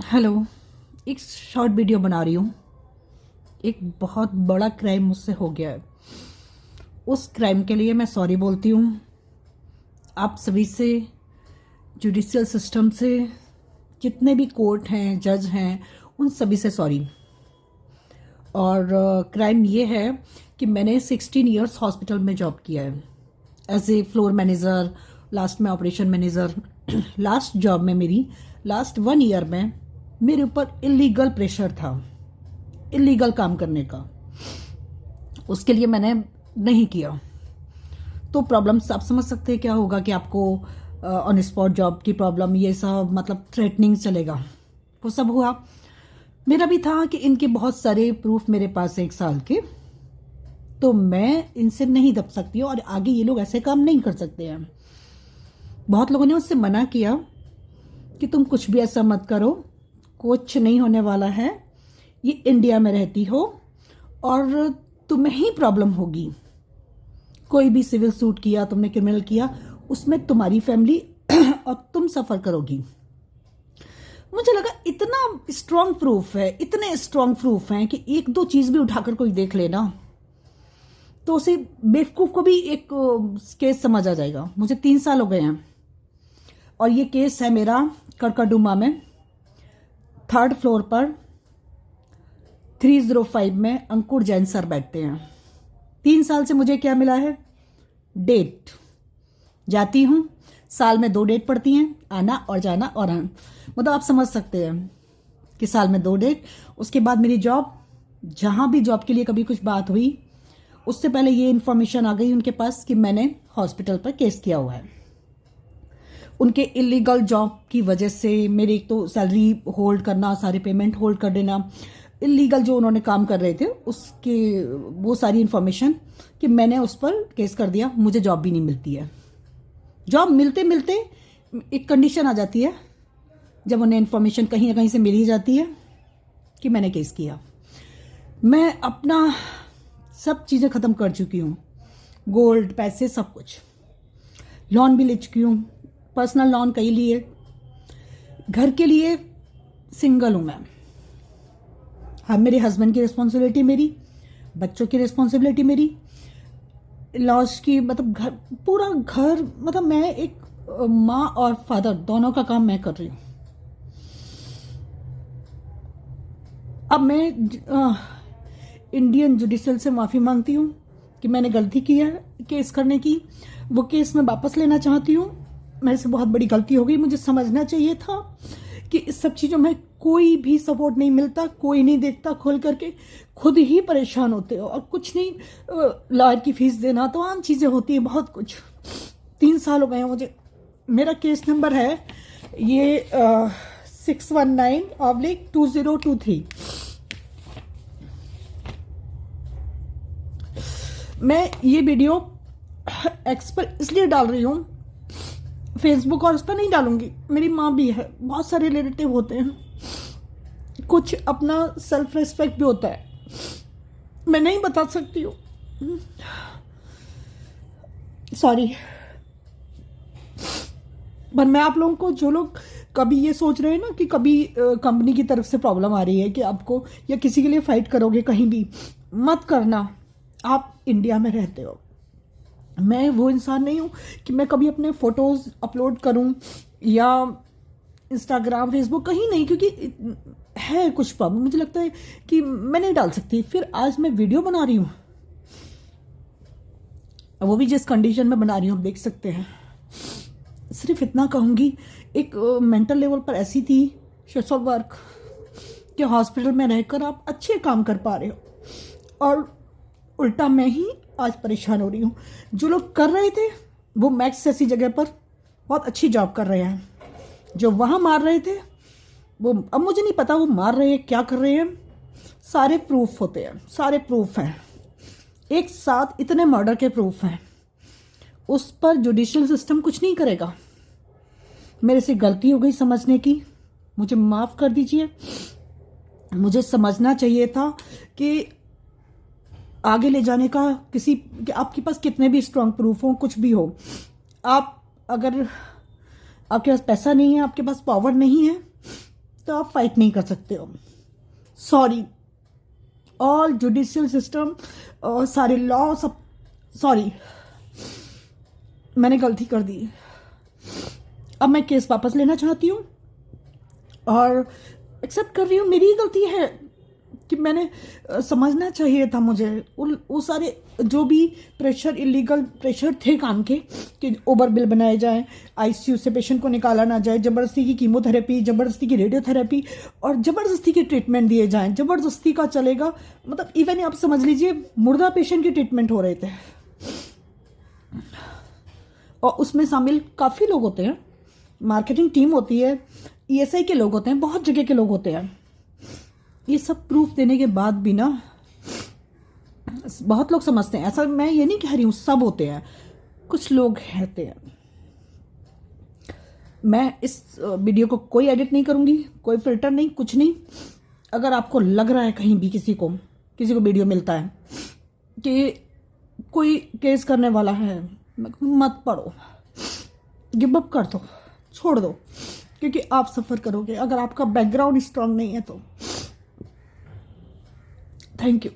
Hello. एक short video बना रही हूँ। एक बहुत बड़ा क्राइम मुझसे हो गया है। उस क्राइम के लिए मैं सॉरी बोलती हूँ आप सभी से, जुडिशियल सिस्टम से, जितने भी कोर्ट हैं, जज हैं, उन सभी से सॉरी। और क्राइम ये है कि मैंने 16 इयर्स हॉस्पिटल में जॉब किया है as a floor manager, last में ऑपरेशन मैनेजर। लास्ट जॉब में मेरी लास्ट 1 ईयर में मेरे ऊपर इलीगल प्रेशर था, इलीगल काम करने का। उसके लिए मैंने नहीं किया। तो प्रॉब्लम्स आप समझ सकते हैं क्या होगा कि आपको ऑन स्पॉट जॉब की प्रॉब्लम, ये सब मतलब थ्रेटनिंग चलेगा, वो सब हुआ। मेरा भी था कि इनके बहुत सारे प्रूफ मेरे पास है 1 साल के, तो मैं इनसे नहीं दब सकती हूँ और आगे ये लोग ऐसे काम नहीं कर सकते हैं। बहुत लोगों ने उससे मना किया कि तुम कुछ भी ऐसा मत करो, कुछ नहीं होने वाला है, ये इंडिया में रहती हो और तुम्हें ही प्रॉब्लम होगी। कोई भी सिविल सूट किया तुमने, क्रिमिनल किया, उसमें तुम्हारी फैमिली और तुम सफ़र करोगी। मुझे लगा इतना स्ट्रांग प्रूफ है, इतने स्ट्रांग प्रूफ हैं कि एक दो चीज़ भी उठाकर कोई देख लेना तो उसे बेवकूफ़ को भी एक केस समझ आ जाएगा। मुझे 3 साल हो गए हैं और ये केस है मेरा करकरडुमा में, 3rd फ्लोर पर 305 में अंकुर जैन सर बैठते हैं। 3 साल से मुझे क्या मिला है? डेट। जाती हूँ, साल में 2 डेट पड़ती हैं, आना और जाना और आना। मतलब आप समझ सकते हैं कि साल में 2 डेट। उसके बाद मेरी जॉब, जहाँ भी जॉब के लिए कभी कुछ बात हुई, उससे पहले ये इन्फॉर्मेशन आ गई उनके पास कि मैंने हॉस्पिटल पर केस किया हुआ है। उनके इलीगल जॉब की वजह से मेरी एक तो सैलरी होल्ड करना, सारे पेमेंट होल्ड कर देना, इलीगल जो उन्होंने काम कर रहे थे उसके वो सारी इन्फॉर्मेशन कि मैंने उस पर केस कर दिया। मुझे जॉब भी नहीं मिलती है। जॉब मिलते मिलते एक कंडीशन आ जाती है जब उन्हें इन्फॉर्मेशन कहीं ना कहीं से मिल ही जाती है कि मैंने केस किया। मैं अपना सब चीज़ें ख़त्म कर चुकी हूँ, गोल्ड, पैसे, सब कुछ। लोन भी ले चुकी हूँ, पर्सनल लोन कई लिए। घर के लिए सिंगल हूँ मैं। हाँ, मेरे हस्बैंड की रिस्पॉन्सिबिलिटी मेरी, बच्चों की रिस्पॉन्सिबिलिटी मेरी, लॉस की, मतलब घर, पूरा घर, मतलब मैं एक माँ और फादर दोनों का काम मैं कर रही हूँ। अब मैं इंडियन जुडिशियल से माफ़ी मांगती हूँ कि मैंने गलती की है केस करने की। वो केस मैं वापस लेना चाहती हूँ। मेरे से बहुत बड़ी गलती हो गई। मुझे समझना चाहिए था कि इस सब चीज़ों में कोई भी सपोर्ट नहीं मिलता, कोई नहीं देखता खोल करके, खुद ही परेशान होते हो। और कुछ नहीं, लॉयर की फीस देना तो आम चीज़ें होती है, बहुत कुछ। 3 साल हो गए हैं मुझे। मेरा केस नंबर है ये 619/2023। मैं ये वीडियो एक्स पर इसलिए डाल रही हूँ, फेसबुक और उस पर नहीं डालूंगी। मेरी माँ भी है, बहुत सारे रिलेटिव होते हैं, कुछ अपना सेल्फ रिस्पेक्ट भी होता है, मैं नहीं बता सकती हूँ, सॉरी। पर मैं आप लोगों को, जो लोग कभी ये सोच रहे हैं ना कि कभी कंपनी की तरफ से प्रॉब्लम आ रही है कि आपको या किसी के लिए फाइट करोगे कहीं भी, मत करना। आप इंडिया में रहते हो। मैं वो इंसान नहीं हूँ कि मैं कभी अपने फ़ोटोज़ अपलोड करूँ या इंस्टाग्राम, फेसबुक, कहीं नहीं, क्योंकि है कुछ प्रॉब्लम। मुझे लगता है कि मैं नहीं डाल सकती। फिर आज मैं वीडियो बना रही हूँ, वो भी जिस कंडीशन में बना रही हूँ आप देख सकते हैं। सिर्फ इतना कहूँगी, एक मेंटल लेवल पर ऐसी थी सोशल वर्क कि हॉस्पिटल में रहकर आप अच्छे काम कर पा रहे हो और उल्टा मैं ही आज परेशान हो रही हूँ। जो लोग कर रहे थे वो मैक्स जैसी जगह पर बहुत अच्छी जॉब कर रहे हैं, जो वहाँ मार रहे थे वो, अब मुझे नहीं पता वो मार रहे हैं क्या कर रहे हैं। सारे प्रूफ होते हैं, सारे प्रूफ हैं, एक साथ इतने मर्डर के प्रूफ हैं। उस पर जुडिशियल सिस्टम कुछ नहीं करेगा। मेरे से गलती हो गई समझने की, मुझे माफ़ कर दीजिए। मुझे समझना चाहिए था कि आगे ले जाने का किसी, कि आपके पास कितने भी स्ट्रांग प्रूफ हो, कुछ भी हो, आप अगर आपके पास पैसा नहीं है, आपके पास पावर नहीं है, तो आप फाइट नहीं कर सकते हो। सॉरी ऑल जुडिशियल सिस्टम और सारे लॉ सब, सॉरी, मैंने गलती कर दी। अब मैं केस वापस लेना चाहती हूँ और एक्सेप्ट कर रही हूँ, मेरी ही गलती है कि मैंने समझना चाहिए था मुझे। वो सारे जो भी प्रेशर, इलीगल प्रेशर थे काम के, कि ओवर बिल बनाए जाए, आईसीयू से पेशेंट को निकाला ना जाए, ज़बरदस्ती की कीमोथेरेपी, ज़बरदस्ती की रेडियोथेरेपी और ज़बरदस्ती के ट्रीटमेंट दिए जाएं, ज़बरदस्ती का चलेगा। मतलब इवन आप समझ लीजिए मुर्दा पेशेंट के ट्रीटमेंट हो रहे थे और उसमें शामिल काफ़ी लोग होते हैं, मार्केटिंग टीम होती है, ईएसआई के लोग होते हैं, बहुत जगह के लोग होते हैं। ये सब प्रूफ देने के बाद भी ना बहुत लोग समझते हैं, ऐसा मैं ये नहीं कह रही हूँ सब होते हैं, कुछ लोग होते हैं। मैं इस वीडियो को कोई एडिट नहीं करूँगी, कोई फिल्टर नहीं, कुछ नहीं। अगर आपको लग रहा है कहीं भी किसी को वीडियो मिलता है कि कोई केस करने वाला है, मत पढ़ो, गिव अप कर दो, छोड़ दो, क्योंकि आप सफ़र करोगे अगर आपका बैकग्राउंड स्ट्रांग नहीं है तो। Thank you.